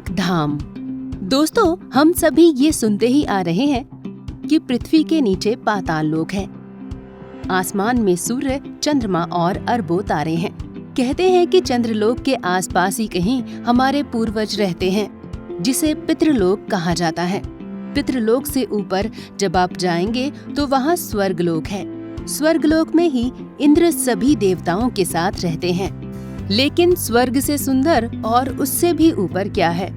गोलोक धाम। दोस्तों, हम सभी ये सुनते ही आ रहे हैं कि पृथ्वी के नीचे पाताल लोक है। आसमान में सूर्य, चंद्रमा और अरबों तारे हैं। कहते हैं कि चंद्रलोक के आसपास ही कहीं हमारे पूर्वज रहते हैं, जिसे पितृलोक कहा जाता है। पितृलोक से ऊपर जब आप जाएंगे तो वहाँ स्वर्गलोक है। स्वर्गलोक में ही इंद्र सभी देवताओं के साथ रहते हैं। लेकिन स्वर्ग से सुंदर और उससे भी ऊपर क्या है?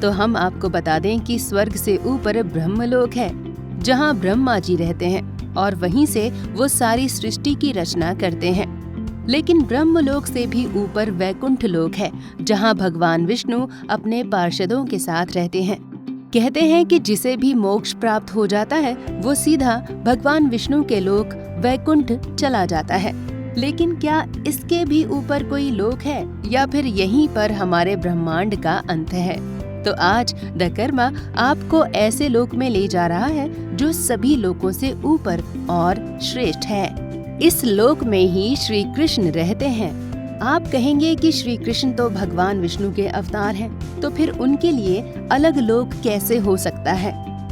तो हम आपको बता दें कि स्वर्ग से ऊपर ब्रह्मलोक है, जहाँ ब्रह्मा जी रहते हैं और वहीं से वो सारी सृष्टि की रचना करते हैं। लेकिन ब्रह्मलोक से भी ऊपर वैकुंठ लोक है, जहाँ भगवान विष्णु अपने पार्षदों के साथ रहते हैं। कहते हैं कि जिसे भी मोक्ष प्राप्त हो जाता है वो सीधा भगवान विष्णु के लोक वैकुंठ चला जाता है। लेकिन क्या इसके भी ऊपर कोई लोक है या फिर यहीं पर हमारे ब्रह्मांड का अंत है? तो आज द कर्मा आपको ऐसे लोक में ले जा रहा है जो सभी लोकों से ऊपर और श्रेष्ठ है। इस लोक में ही श्री कृष्ण रहते हैं। आप कहेंगे कि श्री कृष्ण तो भगवान विष्णु के अवतार हैं, तो फिर उनके लिए अलग लोक कैसे हो सकता है?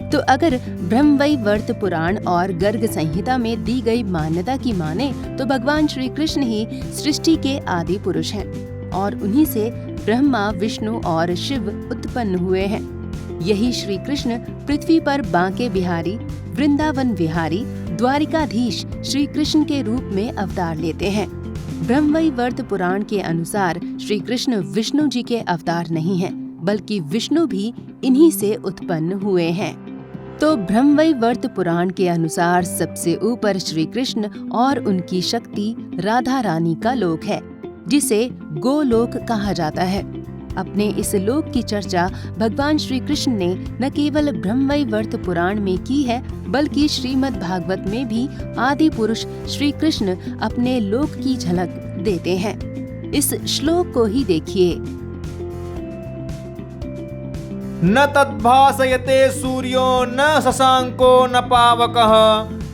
तो अगर ब्रह्मवैवर्त पुराण और गर्ग संहिता में दी गई मान्यता की माने तो भगवान श्री कृष्ण ही सृष्टि के आदि पुरुष हैं और उन्हीं से ब्रह्मा, विष्णु और शिव उत्पन्न हुए हैं। यही श्री कृष्ण पृथ्वी पर बांके बिहारी, वृंदावन विहारी, द्वारिकाधीश श्री कृष्ण के रूप में अवतार लेते हैं। ब्रह्मवैवर्त पुराण के अनुसार श्री कृष्ण विष्णु जी के अवतार नहीं हैं, बल्कि विष्णु भी इन्हीं से उत्पन्न हुए हैं। तो ब्रह्मवैवर्त पुराण के अनुसार सबसे ऊपर श्री कृष्ण और उनकी शक्ति राधा रानी का लोक है, जिसे गोलोक कहा जाता है। अपने इस लोक की चर्चा भगवान श्री कृष्ण ने न केवल ब्रह्मवैवर्त पुराण में की है, बल्कि श्रीमद् भागवत में भी आदि पुरुष श्री कृष्ण अपने लोक की झलक देते हैं। इस श्लोक को ही देखिए। न तद्भासयते सूर्यो न शशांको न पावकः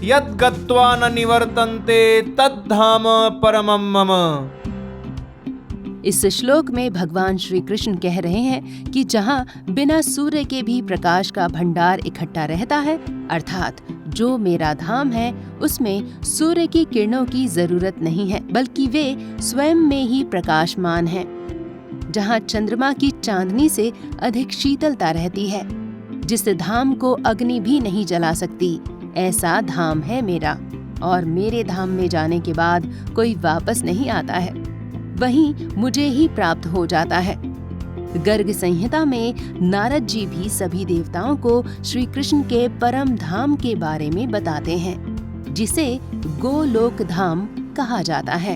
यद् गत्वा न निवर्तन्ते तद्धाम परमं मम। इस श्लोक में भगवान श्री कृष्ण कह रहे हैं कि जहाँ बिना सूर्य के भी प्रकाश का भंडार इकट्ठा रहता है, अर्थात जो मेरा धाम है उसमें सूर्य की किरणों की जरूरत नहीं है, बल्कि वे स्वयं में ही प्रकाशमान हैं। जहाँ चंद्रमा की चांदनी से अधिक शीतलता रहती है, जिस धाम को अग्नि भी नहीं जला सकती, ऐसा धाम है मेरा। और मेरे धाम में जाने के बाद कोई वापस नहीं आता है, वहीं मुझे ही प्राप्त हो जाता है। गर्ग संहिता में नारद जी भी सभी देवताओं को श्री कृष्ण के परम धाम के बारे में बताते हैं, जिसे गोलोक धाम कहा जाता है।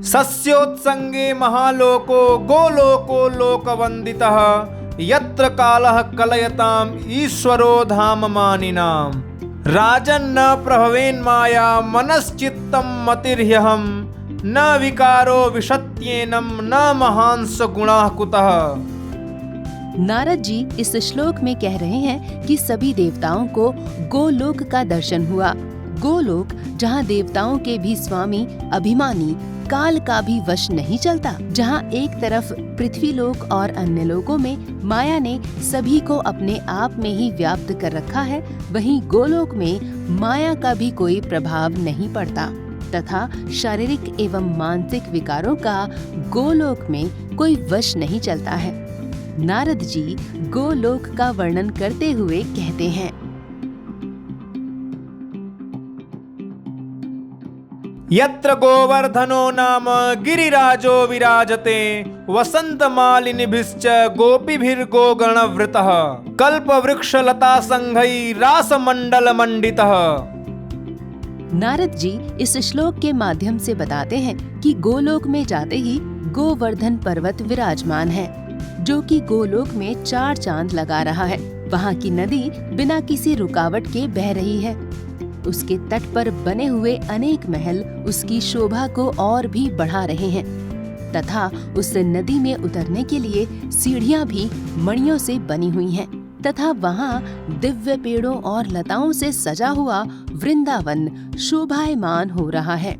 सस्योत्संगे महालोको गोलोको लोकवंदितः यत्र कालः कलयताम् ईश्वरो धाम मानिनाम्। राजन् न प्रभवेन् माया मनश्चित्तं मतिर्ह्यहम् न विकारो विशत्येनं न महांस गुणाः कुतः। नारद जी इस श्लोक में कह रहे हैं कि सभी देवताओं को गोलोक का दर्शन हुआ। गोलोक जहाँ देवताओं के भी स्वामी, अभिमानी, काल का भी वश नहीं चलता, जहाँ एक तरफ पृथ्वी लोक और अन्य लोकों में माया ने सभी को अपने आप में ही व्याप्त कर रखा है, वहीं गोलोक में माया का भी कोई प्रभाव नहीं पड़ता तथा शारीरिक एवं मानसिक विकारों का गोलोक में कोई वश नहीं चलता है। नारद जी गोलोक का वर्णन करते हुए कहते हैं, यत्र गोवर्धनो नाम गिरिराजो विराजते वसंतमालिनीभिश्च गोपीभिर्गोगणवृतः कल्पवृक्षलता संघै रासमंडलमंडितः। नारद जी इस श्लोक के माध्यम से बताते हैं कि गोलोक में जाते ही गोवर्धन पर्वत विराजमान है, जो कि गोलोक में 4 चांद लगा रहा है। वहाँ की नदी बिना किसी रुकावट के बह रही है। उसके तट पर बने हुए अनेक महल उसकी शोभा को और भी बढ़ा रहे हैं तथा उस नदी में उतरने के लिए सीढ़ियां भी मणियों से बनी हुई हैं तथा वहाँ दिव्य पेड़ों और लताओं से सजा हुआ वृंदावन शोभायमान हो रहा है,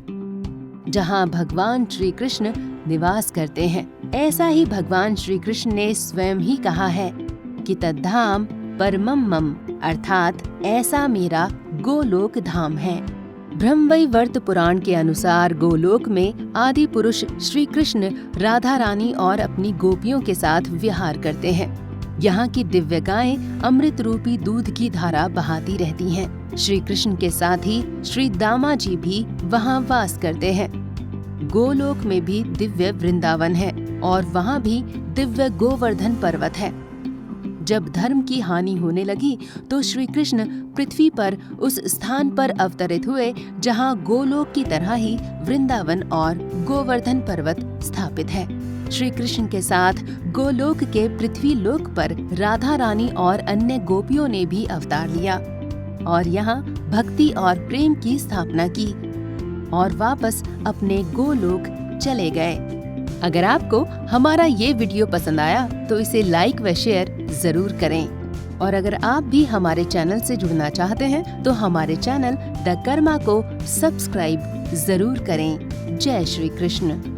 जहाँ भगवान श्री कृष्ण निवास करते हैं। ऐसा ही भगवान श्री कृष्ण ने स्वयं ही कहा है कि तद्धाम परमम मम, अर्थात ऐसा मेरा गोलोक धाम है। ब्रह्मवैवर्त पुराण के अनुसार गोलोक में आदि पुरुष श्री कृष्ण राधा रानी और अपनी गोपियों के साथ विहार करते हैं। यहाँ की दिव्य गायें अमृत रूपी दूध की धारा बहाती रहती हैं। श्री कृष्ण के साथ ही श्री दामा जी भी वहाँ वास करते हैं। गोलोक में भी दिव्य वृंदावन है और वहाँ भी दिव्य गोवर्धन पर्वत है। जब धर्म की हानि होने लगी तो श्री कृष्ण पृथ्वी पर उस स्थान पर अवतरित हुए जहाँ गोलोक की तरह ही वृंदावन और गोवर्धन पर्वत स्थापित है। श्री कृष्ण के साथ गोलोक के पृथ्वी लोक पर राधा रानी और अन्य गोपियों ने भी अवतार लिया और यहाँ भक्ति और प्रेम की स्थापना की और वापस अपने गोलोक चले गए। अगर आपको हमारा ये वीडियो पसंद आया तो इसे लाइक व शेयर जरूर करें और अगर आप भी हमारे चैनल से जुड़ना चाहते हैं तो हमारे चैनल द कर्मा को सब्सक्राइब जरूर करें। जय श्री कृष्ण।